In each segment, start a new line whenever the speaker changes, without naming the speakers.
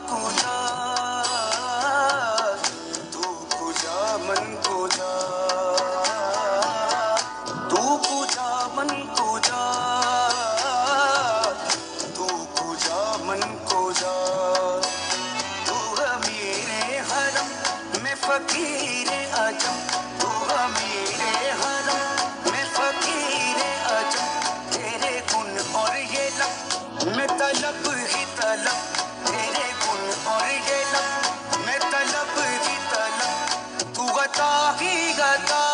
को जा, तू को जा मन को जा, तू को जा मन को जा, तू को जा मन को जा। तू मेरे हरम में फकीर अजम, तू मेरे हरम में फकीर अजम। तेरे गुण और ये लब मैं तलब ही तलब, तेरे गुण और ये लब मैं तलब ही तलब। तू गता ही गता,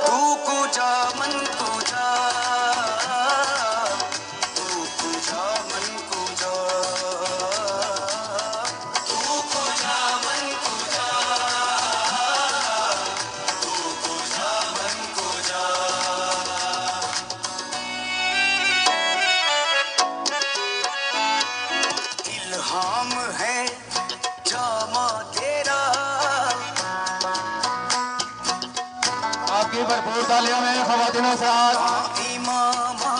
तू को जा मन को जा, तू को जा मन को जा, तू को जा मन को जा, तू को जा मन को जा। इल्हाम है जामा तेरा,
आपकी भरपूर तालियों में ख़वातीनो से हाथ।
इमामा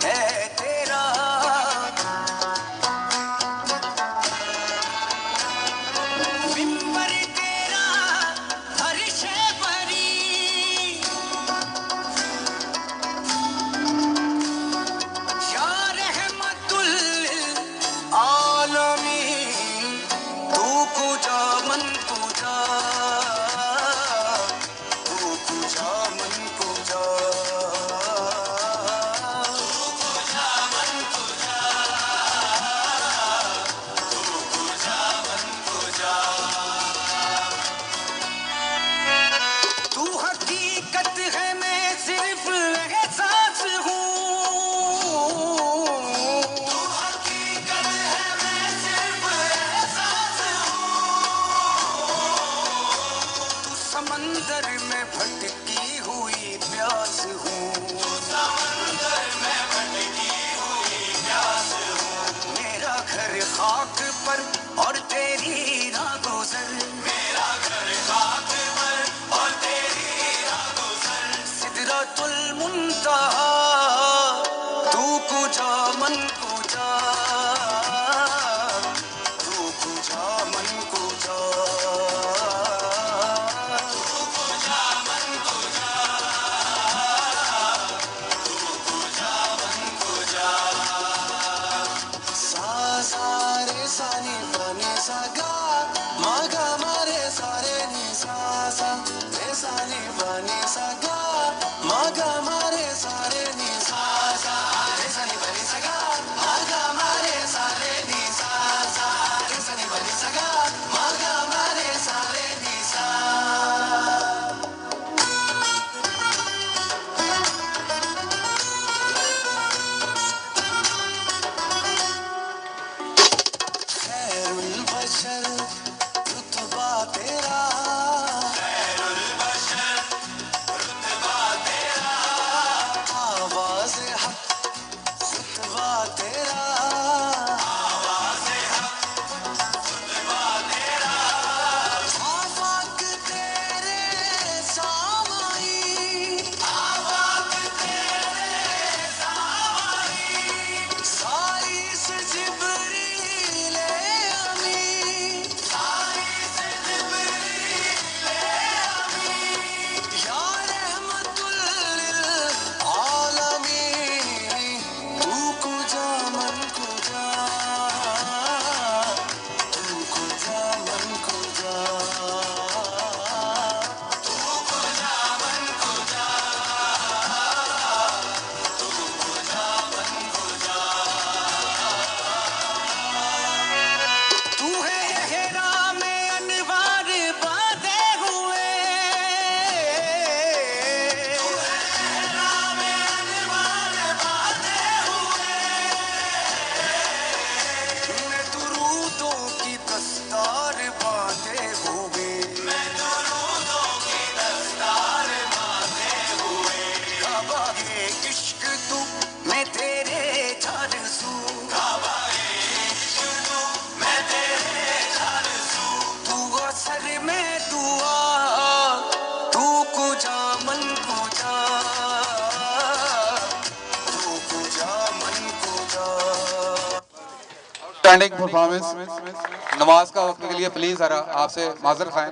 है तेरा, मिंबर तेरा अर्श बरी, या रहमतुल आलमीन। तू को जा मन को जा, तू को जा मन को जा, तू को जा मन को जा, तू को जा मन को जा। तू हकीकत है मैं सिर्फ एहसास हूँ, तू हकीकत है मैं सिर्फ एहसास हूँ। तू समंदर में भटकी हुई प्यास हूँ, तू समंदर में भटकी हुई प्यास हूँ। मेरा घर खाक पर और तेरी राह गुजर, मेरा घर खाक पर और तेरी राह गुजर। सिदरतुल मुंतहा, तू को जा मन को जा, तू को जा मन को जा, तू को जा मन को जा, तू को जा मन को जा। सा सा रे सा नी पा नी
स्टैंडिंग परफॉर्मेंस। नमाज का वक्त के लिए प्लीज जरा आपसे माजर खाएं।